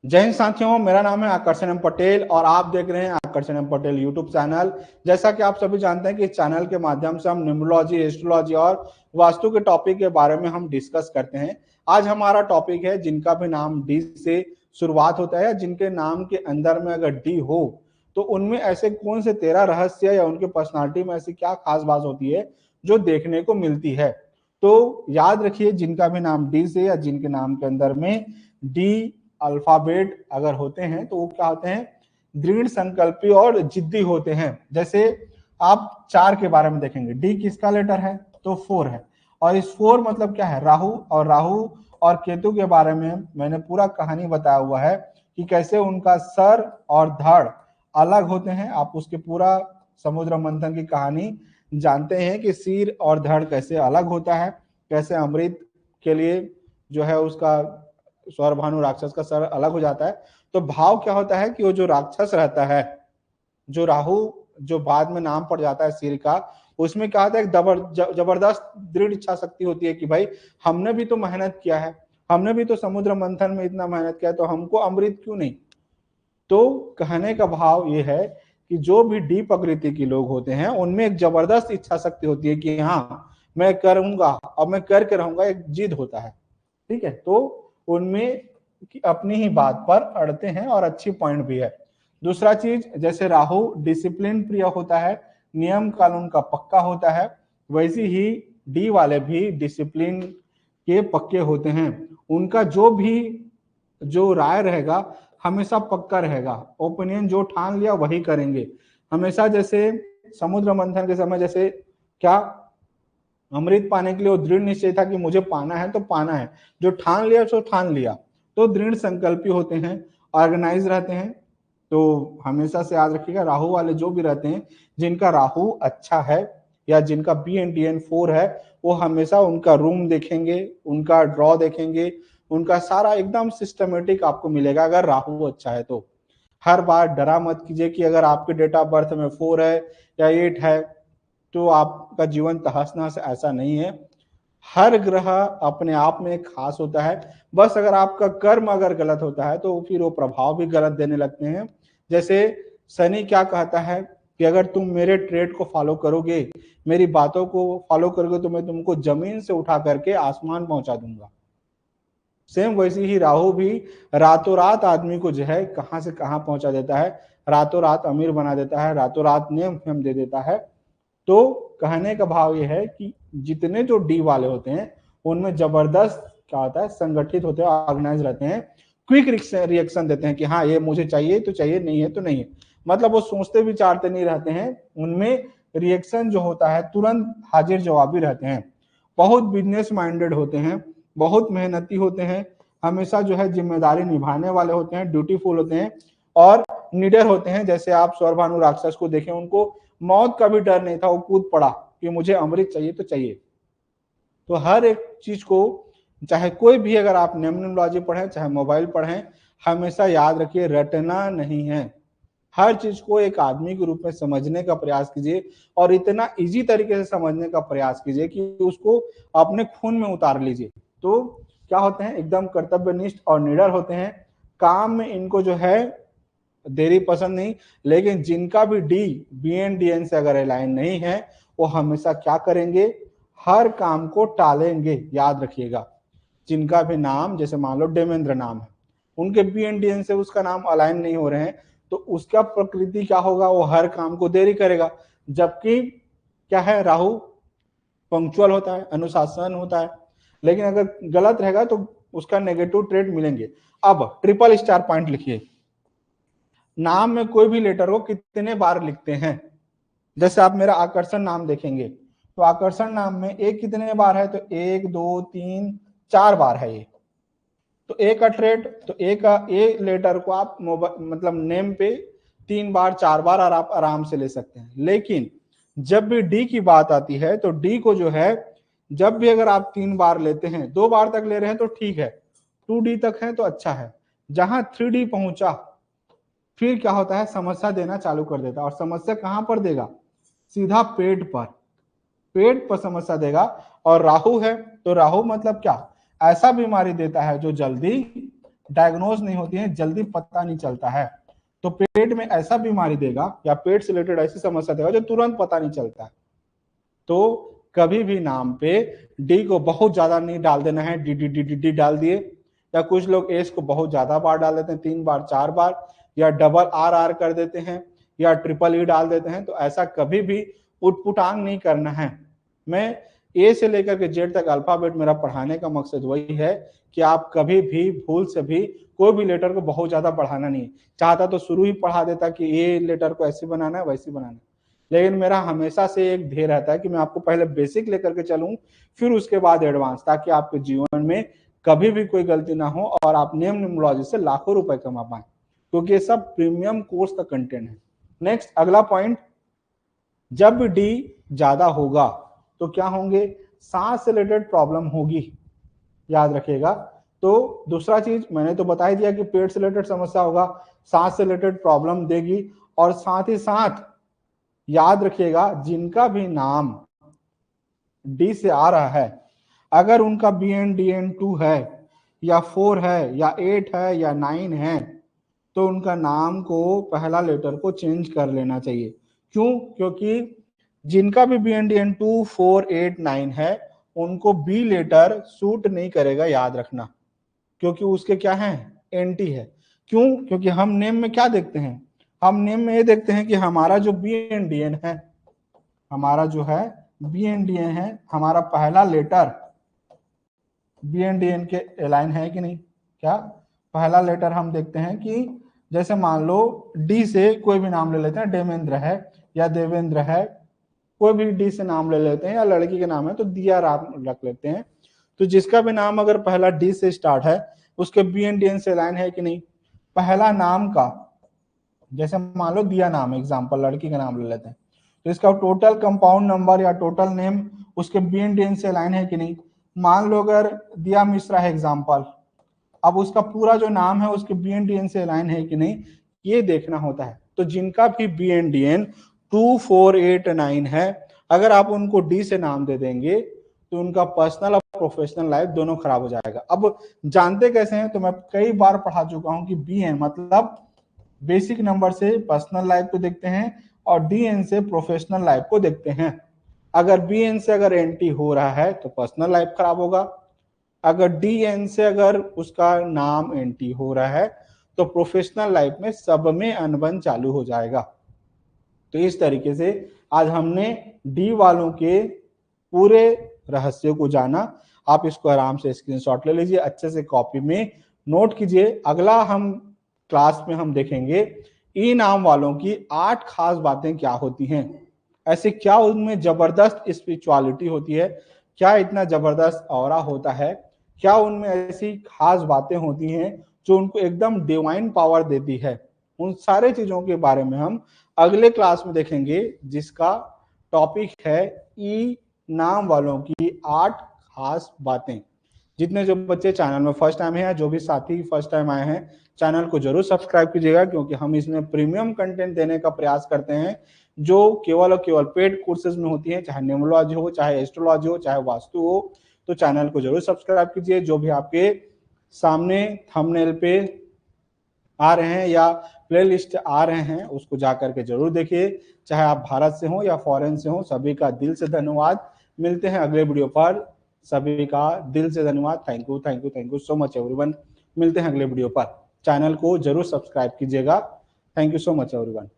जय हिंद साथियों, मेरा नाम है आकर्षण एम पटेल और आप देख रहे हैं आकर्षण एम पटेल यूट्यूब चैनल। जैसा कि आप सभी जानते हैं कि इस चैनल के माध्यम से हम न्यूमरोलॉजी, एस्ट्रोलॉजी और वास्तु के टॉपिक के बारे में हम डिस्कस करते हैं। आज हमारा टॉपिक है जिनका भी नाम डी से शुरुआत होता है या जिनके नाम के अंदर में अगर डी हो तो उनमें ऐसे कौन से 13 रहस्य या उनके पर्सनालिटी में ऐसी क्या खास बात होती है जो देखने को मिलती है। तो याद रखिए, जिनका भी नाम डी से या जिनके नाम के अंदर में डी अल्फाबेट अगर होते हैं तो वो क्या होते हैं, दृढ़ संकल्पी और जिद्दी होते हैं। जैसे आप 4 के बारे में देखेंगे, डी किसका लेटर है तो 4 है। और इस 4 मतलब क्या है, राहु और केतु के बारे में मैंने पूरा कहानी बताया हुआ है कि कैसे उनका सर और धड़ अलग होते हैं। आप उसके पूरा समुद्र मंथन की कहानी जानते हैं कि सिर और धड़ कैसे अलग होता है, कैसे अमृत के लिए जो है उसका स्वरभानु राक्षस का सर अलग हो जाता है। तो भाव क्या होता है कि वो जो राक्षस रहता है, जो राहु, जो बाद में नाम पड़ जाता है सिर का, उसमें क्या होता है, जबरदस्त दृढ़ इच्छा शक्ति होती है कि भाई हमने भी तो मेहनत किया है, हमने भी तो समुद्र मंथन में इतना मेहनत किया है, तो हमको अमृत क्यों नहीं। तो कहने का भाव ये है कि जो भी डी प्रकृति के लोग होते हैं उनमें एक जबरदस्त इच्छा शक्ति होती है कि हाँ मैं करूंगा और मैं करके रहूंगा, एक जिद होता है। ठीक है, तो उनमें अपनी ही बात पर अड़ते हैं और अच्छी पॉइंट भी है। दूसरा चीज, जैसे राहु डिसिप्लिन प्रिय होता है, नियम कानून का पक्का होता है, वैसे ही डी वाले भी डिसिप्लिन के पक्के होते हैं। उनका जो राय रहेगा हमेशा पक्का रहेगा, ओपिनियन जो ठान लिया वही करेंगे हमेशा। जैसे समुद्र मंथन के समय जैसे क्या अमृत पाने के लिए वो दृढ़ निश्चय था कि मुझे पाना है तो पाना है, जो ठान लिया सो ठान लिया। तो दृढ़ संकल्पी होते हैं, ऑर्गेनाइज रहते हैं। तो हमेशा से याद रखिएगा, राहु वाले जो भी रहते हैं, जिनका राहु अच्छा है या जिनका BNTN 4 है, वो हमेशा उनका रूम देखेंगे, उनका ड्रॉ देखेंगे, उनका सारा एकदम सिस्टमेटिक आपको मिलेगा अगर राहु अच्छा है तो। हर बार डरा मत कीजिए कि अगर आपके डेट ऑफ बर्थ में 4 है या 8 है तो आपका जीवन तहस नहस, ऐसा नहीं है। हर ग्रह अपने आप में खास होता है, बस अगर आपका कर्म अगर गलत होता है तो फिर वो प्रभाव भी गलत देने लगते हैं। जैसे शनि क्या कहता है कि अगर तुम मेरे ट्रेड को फॉलो करोगे, मेरी बातों को फॉलो करोगे, तो मैं तुमको जमीन से उठा करके आसमान पहुंचा दूंगा। सेम वैसे ही राहु भी रातों रात आदमी को जो है कहां से कहां पहुंचा देता है, रातों रात अमीर बना देता है, रातों रात नेम फेम दे देता है। तो कहने का भाव यह है कि जितने जो डी वाले होते हैं उनमें जबरदस्त क्या होता है, संगठित होते हैं, ऑर्गेनाइज रहते हैं, क्विक रिएक्शन देते हैं कि हाँ ये मुझे चाहिए तो चाहिए, नहीं है तो नहीं है। मतलब वो सोचते विचारते नहीं रहते हैं, उनमें रिएक्शन जो होता है तुरंत हाजिर जवाबी रहते हैं। बहुत बिजनेस माइंडेड होते हैं, बहुत मेहनती होते हैं, हमेशा जो है जिम्मेदारी निभाने वाले होते हैं, ड्यूटीफुल होते हैं और निडर होते हैं। जैसे आप स्वरभानु राक्षस को देखें, उनको मौत का भी डर नहीं था, वो कूद पड़ा कि मुझे अमृत चाहिए तो चाहिए। तो हर एक चीज को, चाहे कोई भी, अगर आप न्यूमरोलॉजी पढ़ें चाहे मोबाइल पढ़ें, हमेशा याद रखिए रटना नहीं है। हर चीज को एक आदमी के रूप में समझने का प्रयास कीजिए और इतना इजी तरीके से समझने का प्रयास कीजिए कि उसको अपने खून में उतार लीजिए। तो क्या होते हैं, एकदम कर्तव्यनिष्ठ और निडर होते हैं। काम में इनको जो है देरी पसंद नहीं, लेकिन जिनका भी BNDN से अगर अलाइन नहीं है वो हमेशा क्या करेंगे, हर काम को टालेंगे। याद रखिएगा, जिनका भी नाम, जैसे मान लो देवेंद्र नाम है, उनके BNDN से उसका नाम अलाइन नहीं हो रहे हैं, तो उसका प्रकृति क्या होगा, वो हर काम को देरी करेगा। जबकि क्या है, राहु पंक्चुअल होता है, अनुशासन होता है, लेकिन अगर गलत रहेगा तो उसका नेगेटिव ट्रेड मिलेंगे। अब ट्रिपल स्टार पॉइंट लिखिए, नाम में कोई भी लेटर को कितने बार लिखते हैं। जैसे आप मेरा आकर्षण नाम देखेंगे तो आकर्षण नाम में एक कितने बार है, तो 1 2 3 4 बार है ये। तो एक का ट्रेड, तो एक लेटर को आप मतलब नेम पे 3 बार 4 बार और आप आराम से ले सकते हैं। लेकिन जब भी डी की बात आती है तो डी को जो है, जब भी अगर आप 3 बार लेते हैं, 2 बार तक ले रहे हैं तो ठीक है, 2D तक है तो अच्छा है। जहां 3D पहुंचा फिर क्या होता है, समस्या देना चालू कर देता है। और समस्या कहां पर देगा, सीधा पेट पर समस्या देगा। और राहु है तो राहु मतलब क्या, ऐसा बीमारी देता है जो जल्दी डायग्नोज नहीं होती हैं, जल्दी पता नहीं चलता है। तो पेट में ऐसा बीमारी देगा या पेट से रिलेटेड ऐसी समस्या देगा जो तुरंत पता नहीं चलता है। तो कभी भी नाम पे डी को बहुत ज्यादा नहीं डाल देना है, D D D D D डाल दिए, या कुछ लोग एस को बहुत ज्यादा बार डाल देते हैं, 3 बार 4 बार, या डबल आर आर कर देते हैं, या ट्रिपल ई डाल देते हैं। तो ऐसा कभी भी उटपुटांग नहीं करना है। मैं ए से लेकर के जेड तक अल्फाबेट मेरा पढ़ाने का मकसद वही है कि आप कभी भी भूल से भी कोई भी लेटर को बहुत ज्यादा बढ़ाना नहीं है। चाहता तो शुरू ही पढ़ा देता कि ए लेटर को ऐसे बनाना है वैसे बनाना है, लेकिन मेरा हमेशा से एक ध्येय रहता है कि मैं आपको पहले बेसिक लेकर के चलूं, फिर उसके बाद एडवांस, ताकि आपके जीवन में कभी भी कोई गलती ना हो और आप नेम न्यूमरोलॉजी से लाखों रुपए कमा पाए, क्योंकि ये सब प्रीमियम कोर्स का कंटेंट है। नेक्स्ट अगला पॉइंट, जब डी ज्यादा होगा तो क्या होंगे, सांस से रिलेटेड प्रॉब्लम होगी, याद रखिएगा। तो दूसरा चीज मैंने तो बता ही दिया कि पेट से रिलेटेड समस्या होगा, सांस से रिलेटेड प्रॉब्लम देगी, और साथ ही साथ याद रखिएगा जिनका भी नाम डी से आ रहा है, अगर उनका बी एन डी एन 2 है या 4 है या 8 है या 9 है, तो उनका नाम को पहला लेटर को चेंज कर लेना चाहिए। क्यों? क्योंकि जिनका भी बी एन डी एन 2, 4, 8, 9 है, उनको बी लेटर सूट नहीं करेगा, याद रखना, क्योंकि उसके क्या है, एंटी है। क्यों? क्योंकि हम नेम में क्या देखते हैं, हम नेम में ये देखते हैं कि हमारा जो बी एन डी एन है, हमारा जो है बी एन डी एन है, हमारा पहला letter B N D N के अलाइन है कि नहीं। क्या पहला लेटर हम देखते हैं कि जैसे मान लो डी से कोई भी नाम ले लेते हैं, देवेंद्र है या देवेंद्र है, कोई भी डी से नाम ले लेते हैं, या लड़की के नाम है तो दिया राम रख लेते हैं। तो जिसका भी नाम अगर पहला डी से स्टार्ट है, उसके बी एन डी एन से लाइन है कि नहीं। पहला नाम का, जैसे मान लो दिया नाम, एग्जाम्पल लड़की का नाम ले लेते हैं, तो इसका टोटल कंपाउंड नंबर या टोटल नेम उसके बी एन डी एन से लाइन है कि नहीं। मान लो अगर दिया मिश्रा है एग्जाम्पल, अब उसका पूरा जो नाम है उसके बी एन डी एन से लाइन है कि नहीं, ये देखना होता है। तो जिनका भी बी एन डी एन 2, 4, 8, 9 है, अगर आप उनको डी से नाम दे देंगे तो उनका पर्सनल और प्रोफेशनल लाइफ दोनों खराब हो जाएगा। अब जानते कैसे हैं, तो मैं कई बार पढ़ा चुका हूं कि बी एन मतलब बेसिक नंबर से पर्सनल लाइफ को देखते हैं और डी एन से प्रोफेशनल लाइफ को देखते हैं। अगर बी एन से अगर एंटी हो रहा है तो पर्सनल लाइफ खराब होगा, अगर डी एन से अगर उसका नाम एंटी हो रहा है तो प्रोफेशनल लाइफ में सब में अनबन चालू हो जाएगा। तो इस तरीके से आज हमने डी वालों के पूरे रहस्य को जाना। आप इसको आराम से स्क्रीनशॉट ले लीजिए, अच्छे से कॉपी में नोट कीजिए। अगला हम क्लास में हम देखेंगे ई नाम वालों की 8 खास बातें क्या होती हैं, ऐसे क्या उनमें जबरदस्त स्पिरिचुअलिटी होती है, क्या इतना जबरदस्त ऑरा होता है, क्या उनमें ऐसी खास बातें होती हैं जो उनको एकदम डिवाइन पावर देती है। उन सारे चीजों के बारे में हम अगले क्लास में देखेंगे, जिसका टॉपिक है ई नाम वालों की 8 खास बातें। जितने जो बच्चे चैनल में फर्स्ट टाइम है, जो भी साथी फर्स्ट टाइम आए हैं, चैनल को जरूर सब्सक्राइब कीजिएगा, क्योंकि हम इसमें प्रीमियम कंटेंट देने का प्रयास करते हैं, जो केवल और केवल पेड कोर्सेज में होती है, चाहे न्यूमरोलॉजी हो, चाहे एस्ट्रोलॉजी हो, चाहे वास्तु हो। तो चैनल को जरूर सब्सक्राइब कीजिए। जो भी आपके सामने थंबनेल पे आ रहे हैं या प्लेलिस्ट आ रहे हैं, उसको जाकर के जरूर देखिए, चाहे आप भारत से हो या फॉरेन से हो। सभी का दिल से धन्यवाद। मिलते हैं अगले वीडियो पर। सभी का दिल से धन्यवाद। Thank you, thank you, thank you so much everyone. मिलते हैं अगले वीडियो पर। चैनल को जरूर सब्सक्राइब कीजिएगा। Thank you so much everyone.